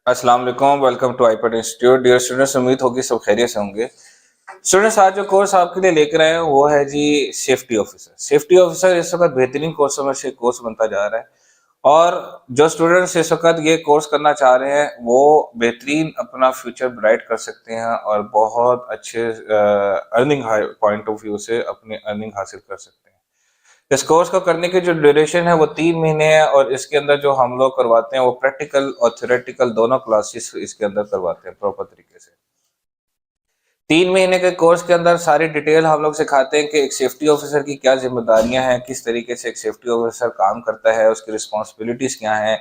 अस्सलाम वालेकुम, welcome to iPad institute. Dear students, उम्मीद होगी सब खैरियत से होंगे। स्टूडेंट्स, आज जो कोर्स आपके लिए लेकर आए हैं वो है जी सेफ्टी ऑफिसर। सेफ्टी ऑफिसर इस वक्त बेहतरीन कोर्सों में से कोर्स बनता जा रहा है और जो स्टूडेंट्स इस वक्त ये कोर्स करना चाह रहे हैं वो बेहतरीन अपना फ्यूचर ब्राइट कर सकते हैं और बहुत अच्छे अर्निंग पॉइंट ऑफ व्यू से अपनी अर्निंग हासिल कर सकते हैं। इस कोर्स को करने की जो ड्यूरेशन है वो 3 महीने है और इसके अंदर जो हम लोग करवाते हैं वो प्रैक्टिकल और थ्योरेटिकल दोनों क्लासेस इसके अंदर करवाते हैं प्रॉपर तरीके से। 3 महीने के कोर्स के अंदर सारी डिटेल हम लोग सिखाते हैं कि एक सेफ्टी ऑफिसर की क्या जिम्मेदारियां हैं, किस तरीके से एक सेफ्टी ऑफिसर काम करता है, उसकी रिस्पॉन्सिबिलिटीज क्या हैं।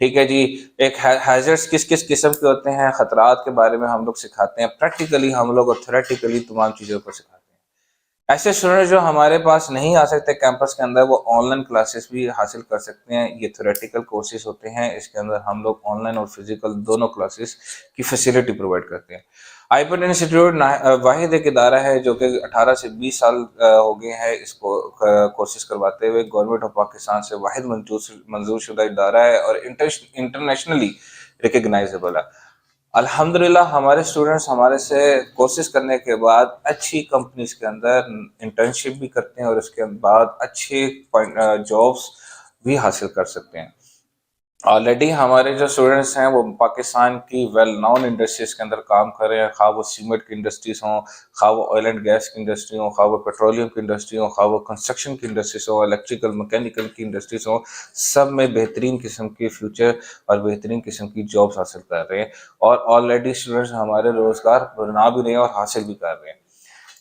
ठीक है जी। एक हैजर्ड्स किस किस किस्म के होते हैं, खतरात के बारे में हम लोग सिखाते हैं। प्रैक्टिकली हम लोग और थ्योरेटिकली तमाम चीज़ों को सिखाते हैं। ऐसे स्टूडेंट जो हमारे पास नहीं आ सकते कैंपस के अंदर, वो ऑनलाइन क्लासेस भी हासिल कर सकते हैं। ये थ्योरेटिकल कोर्सेज होते हैं, इसके अंदर हम लोग ऑनलाइन और फिजिकल दोनों क्लासेस की फैसिलिटी प्रोवाइड करते हैं। आईपैड इंस्टीट्यूट वाहिद एक इदारा है जो कि 18 से 20 साल हो गए हैं इसको कोर्सेज करवाते हुए। गवर्नमेंट ऑफ पाकिस्तान से वाहिद मंजूर शुदा इदारा है और इंटरनेशनली रिकग्नाइजेबल है। अल्हम्दुलिल्लाह हमारे स्टूडेंट्स हमारे से कोर्सेज करने के बाद अच्छी कंपनीज के अंदर इंटर्नशिप भी करते हैं और उसके बाद अच्छे जॉब्स भी हासिल कर सकते हैं। ऑलरेडी हमारे जो स्टूडेंट्स हैं वो पाकिस्तान की वेल नोन इंडस्ट्रीज के अंदर काम कर रहे हैं, खा वो सीमेंट की इंडस्ट्रीज हों, खा वो ऑयल एंड गैस की इंडस्ट्री हो, खा वो पेट्रोलियम की इंडस्ट्री हो, खा वो कंस्ट्रक्शन की इंडस्ट्रीज हो, इलेक्ट्रिकल मैकेनिकल की इंडस्ट्रीज हो। सब में बेहतरीन किस्म के फ्यूचर और बेहतरीन किस्म की जॉब्स हासिल कर रहे हैं और ऑलरेडी स्टूडेंट्स हमारे रोजगार बना भी रहे हैं और हासिल भी कर रहे हैं।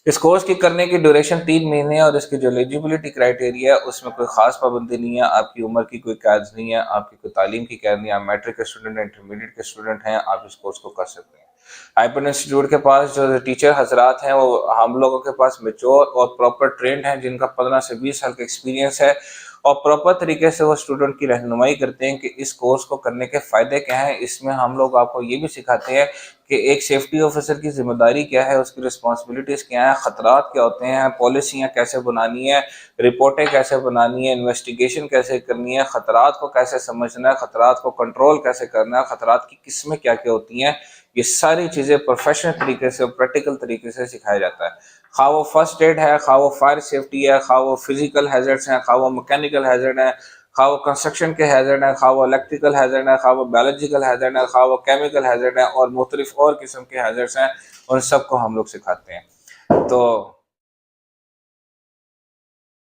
इस कोर्स की करने की ड्यूरेशन 3 महीने है और इसकी जो एलिजिबिलिटी क्राइटेरिया है उसमें कोई खास पाबंदी नहीं है, आपकी उम्र की कोई कैद नहीं है, आपकी कोई तालीम की कैद नहीं है। आप मैट्रिक के स्टूडेंट हैं, इंटरमीडिएट के स्टूडेंट हैं, आप इस कोर्स को कर सकते हैं। आईपैड इंस्टीट्यूट के पास जो टीचर हजरात हैं वो हम लोगों के पास मेच्योर और प्रॉपर ट्रेंड हैं, जिनका 15 से 20 साल का एक्सपीरियंस है और प्रॉपर तरीके से वो स्टूडेंट की रहनुमाई करते हैं कि इस कोर्स को करने के फ़ायदे क्या हैं। इसमें हम लोग आपको ये भी सिखाते हैं कि एक सेफ्टी ऑफिसर की जिम्मेदारी क्या है, उसकी रिस्पॉन्सिबिलिटीज़ क्या हैं, ख़तरात क्या होते हैं, पॉलिसियाँ कैसे बनानी है, रिपोर्टें कैसे बनानी है, इन्वेस्टिगेशन कैसे करनी है, ख़तरात को कैसे समझना है, ख़तरात को कंट्रोल कैसे करना है, ख़तरात की किस्में क्या क्या होती हैं। ये सारी चीज़ें प्रोफेशनल तरीके से और प्रैक्टिकल तरीके से सिखाया जाता है। खा वो फर्स्ट एड है, खा वो फायर सेफ्टी है, खा वो फिजिकल हैजर्ड्स हैं, खा वो मैकेनिकल हैजर्ड है, खा वो कंस्ट्रक्शन के हैजर्ड है, खा वो इलेक्ट्रिकल हैजर्ड है, खा वो बायोलॉजिकल हैजर्ड है, खा वो केमिकल हैजर्ड है और मुख्तलिफ और किस्म के हैजर्ड्स हैं, उन सबको हम लोग सिखाते हैं। तो